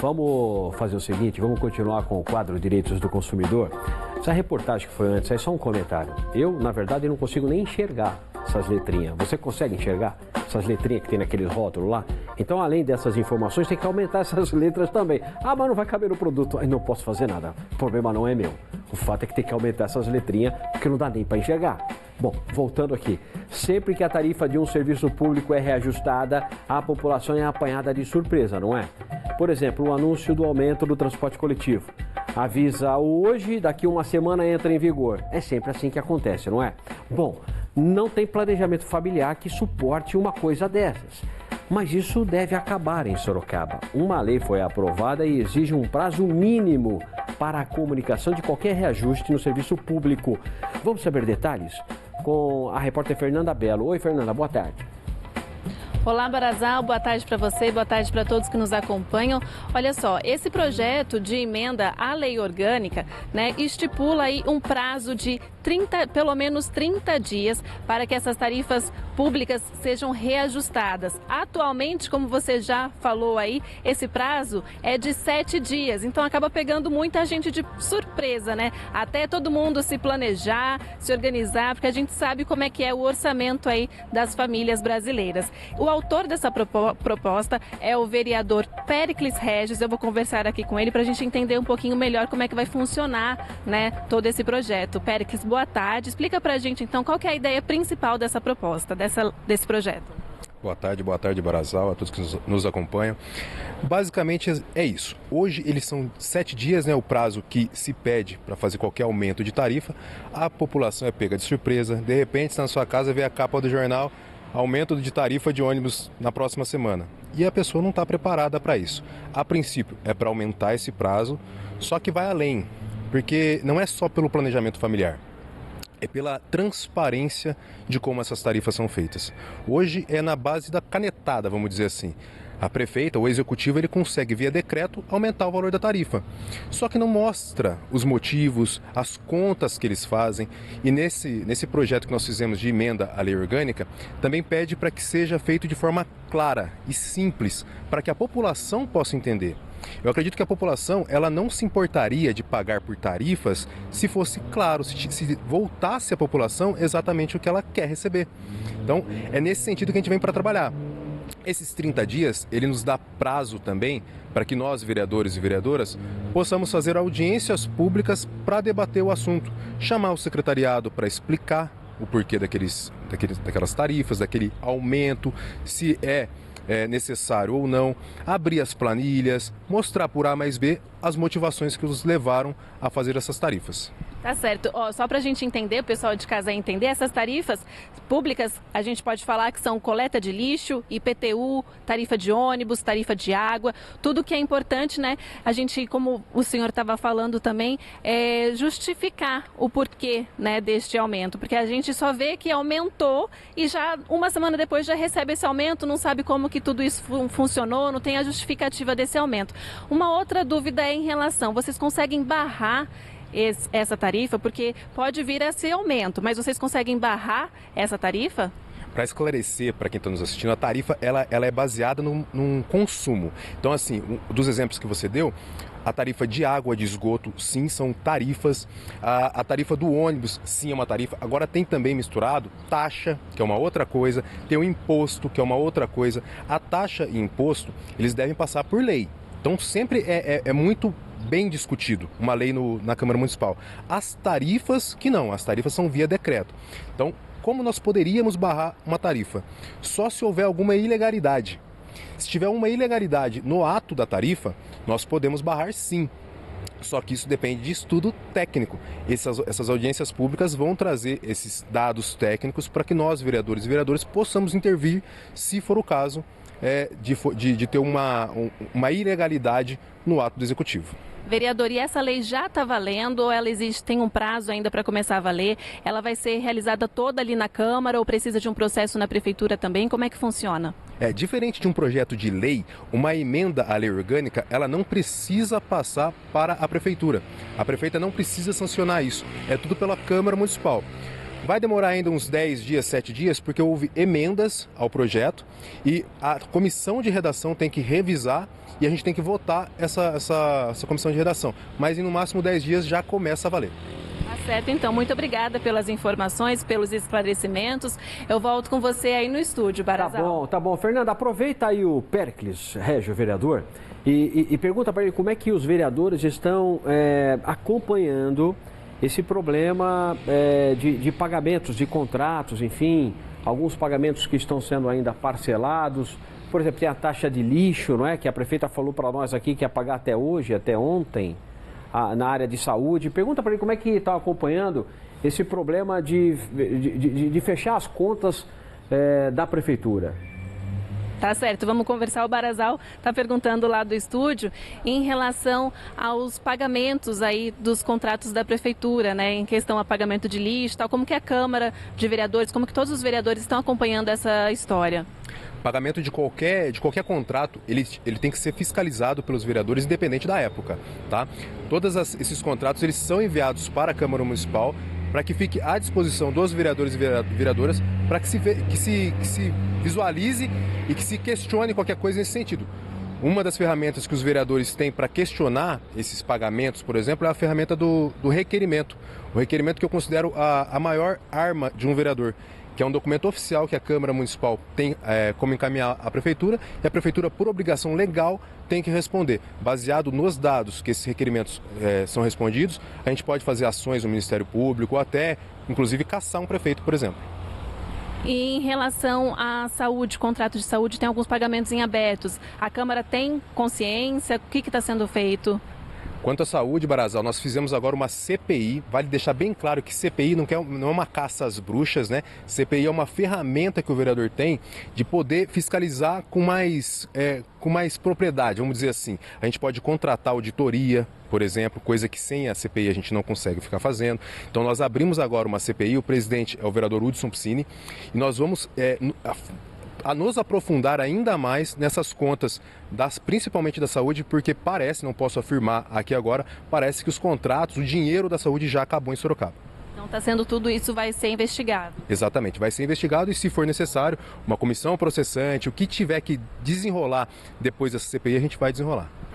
vamos fazer o seguinte, vamos continuar com o quadro Direitos do Consumidor. Essa reportagem que foi antes, é só um comentário. Eu, na verdade, não consigo nem enxergar essas letrinhas. Você consegue enxergar essas letrinhas que tem naquele rótulo lá? Então, além dessas informações, tem que aumentar essas letras também. Ah, mas não vai caber no produto. Aí não posso fazer nada. O problema não é meu. O fato é que tem que aumentar essas letrinhas, porque não dá nem para enxergar. Bom, voltando aqui. Sempre que a tarifa de um serviço público é reajustada, a população é apanhada de surpresa, não é? Por exemplo, o anúncio do aumento do transporte coletivo. Avisa hoje, daqui uma semana entra em vigor. É sempre assim que acontece, não é? Bom, não tem planejamento familiar que suporte uma coisa dessas. Mas isso deve acabar em Sorocaba. Uma lei foi aprovada e exige um prazo mínimo para a comunicação de qualquer reajuste no serviço público. Vamos saber detalhes com a repórter Fernanda Belo. Oi, Fernanda, boa tarde. Olá, Barazal, boa tarde para você e boa tarde para todos que nos acompanham. Olha só, esse projeto de emenda à lei orgânica, estipula aí um prazo de pelo menos 30 dias para que essas tarifas públicas sejam reajustadas. Atualmente, como você já falou aí, esse prazo é de 7 dias, então acaba pegando muita gente de surpresa, né? Até todo mundo se planejar, se organizar, porque a gente sabe como é que é o orçamento aí das famílias brasileiras. O autor dessa proposta é o vereador Péricles Regis. Eu vou conversar aqui com ele para a gente entender um pouquinho melhor como é que vai funcionar, todo esse projeto. Péricles, boa tarde. Explica para a gente, então, qual que é a ideia principal dessa proposta, desse projeto. Boa tarde, Barazal, a todos que nos acompanham. Basicamente é isso. Hoje eles são 7 dias, o prazo que se pede para fazer qualquer aumento de tarifa. A população é pega de surpresa. De repente, na sua casa, vê a capa do jornal, aumento de tarifa de ônibus na próxima semana. E a pessoa não está preparada para isso. A princípio é para aumentar esse prazo, só que vai além, porque não é só pelo planejamento familiar. É pela transparência de como essas tarifas são feitas. Hoje é na base da canetada, vamos dizer assim. A prefeita, o executivo, ele consegue, via decreto, aumentar o valor da tarifa. Só que não mostra os motivos, as contas que eles fazem. E nesse projeto que nós fizemos de emenda à lei orgânica, também pede para que seja feito de forma clara e simples, para que a população possa entender. Eu acredito que a população ela não se importaria de pagar por tarifas se fosse claro, se voltasse à população exatamente o que ela quer receber. Então, é nesse sentido que a gente vem para trabalhar. Esses 30 dias, ele nos dá prazo também para que nós, vereadores e vereadoras, possamos fazer audiências públicas para debater o assunto, chamar o secretariado para explicar o porquê daquelas tarifas, daquele aumento, se é necessário ou não, abrir as planilhas, mostrar por A mais B as motivações que os levaram a fazer essas tarifas. Tá certo. Só para a gente entender, o pessoal de casa entender, essas tarifas públicas, a gente pode falar que são coleta de lixo, IPTU, tarifa de ônibus, tarifa de água, tudo que é importante, a gente, como o senhor estava falando também, justificar o porquê, deste aumento, porque a gente só vê que aumentou e já uma semana depois já recebe esse aumento, não sabe como que tudo isso funcionou, não tem a justificativa desse aumento. Uma outra dúvida é em relação, vocês conseguem barrar essa tarifa, porque pode vir esse aumento, mas vocês conseguem barrar essa tarifa? Para esclarecer para quem está nos assistindo, a tarifa ela é baseada num consumo. Então, assim, dos exemplos que você deu, a tarifa de água, de esgoto, sim, são tarifas. A tarifa do ônibus, sim, é uma tarifa. Agora tem também misturado taxa, que é uma outra coisa, tem o imposto, que é uma outra coisa. A taxa e imposto, eles devem passar por lei. Então, sempre é muito bem discutido uma lei na Câmara Municipal. As tarifas que não, as tarifas são via decreto. Então, como nós poderíamos barrar uma tarifa? Só se houver alguma ilegalidade. Se tiver uma ilegalidade no ato da tarifa, nós podemos barrar sim. Só que isso depende de estudo técnico. Essas audiências públicas vão trazer esses dados técnicos para que nós, vereadores e vereadoras, possamos intervir, se for o caso, de ter uma ilegalidade no ato do executivo. Vereador, e essa lei já está valendo ou ela tem um prazo ainda para começar a valer? Ela vai ser realizada toda ali na Câmara ou precisa de um processo na Prefeitura também? Como é que funciona? Diferente de um projeto de lei, uma emenda à lei orgânica, ela não precisa passar para a Prefeitura. A Prefeita não precisa sancionar isso. É tudo pela Câmara Municipal. Vai demorar ainda uns 10 dias, 7 dias, porque houve emendas ao projeto e a comissão de redação tem que revisar e a gente tem que votar essa comissão de redação. Mas em no máximo 10 dias já começa a valer. Tá certo, então. Muito obrigada pelas informações, pelos esclarecimentos. Eu volto com você aí no estúdio, Barazal. Tá bom. Fernanda, aproveita aí o Péricles Régio, vereador, e pergunta para ele como é que os vereadores estão acompanhando esse problema de pagamentos, de contratos, enfim, alguns pagamentos que estão sendo ainda parcelados. Por exemplo, tem a taxa de lixo, não é? Que a prefeita falou para nós aqui que ia pagar até hoje, até ontem, na área de saúde. Pergunta para ele como é que está acompanhando esse problema de fechar as contas da prefeitura. Tá certo, vamos conversar. O Barazal está perguntando lá do estúdio em relação aos pagamentos aí dos contratos da prefeitura, né? Em questão a pagamento de lixo, tal, como que a Câmara de Vereadores, como que todos os vereadores estão acompanhando essa história? Pagamento de qualquer contrato, ele tem que ser fiscalizado pelos vereadores, independente da época, tá? Todos esses contratos, eles são enviados para a Câmara Municipal para que fique à disposição dos vereadores e vereadoras para que se visualize e que se questione qualquer coisa nesse sentido. Uma das ferramentas que os vereadores têm para questionar esses pagamentos, por exemplo, é a ferramenta do requerimento. O requerimento que eu considero a maior arma de um vereador, que é um documento oficial que a Câmara Municipal tem como encaminhar à Prefeitura, e a Prefeitura, por obrigação legal, tem que responder. Baseado nos dados que esses requerimentos são respondidos, a gente pode fazer ações no Ministério Público ou até, inclusive, caçar um prefeito, por exemplo. E em relação à saúde, contrato de saúde, tem alguns pagamentos em abertos. A Câmara tem consciência? O que está sendo feito? Quanto à saúde, Barazal, nós fizemos agora uma CPI. Vale deixar bem claro que CPI não é uma caça às bruxas, né? CPI é uma ferramenta que o vereador tem de poder fiscalizar com mais propriedade, vamos dizer assim. A gente pode contratar auditoria, por exemplo, coisa que sem a CPI a gente não consegue ficar fazendo. Então nós abrimos agora uma CPI, o presidente é o vereador Hudson Piscini, e nós vamos a nos aprofundar ainda mais nessas contas, principalmente da saúde, porque parece, não posso afirmar aqui agora, parece que os contratos, o dinheiro da saúde já acabou em Sorocaba. Então está sendo tudo isso, vai ser investigado. Exatamente, vai ser investigado e, se for necessário, uma comissão processante, o que tiver que desenrolar depois dessa CPI, a gente vai desenrolar.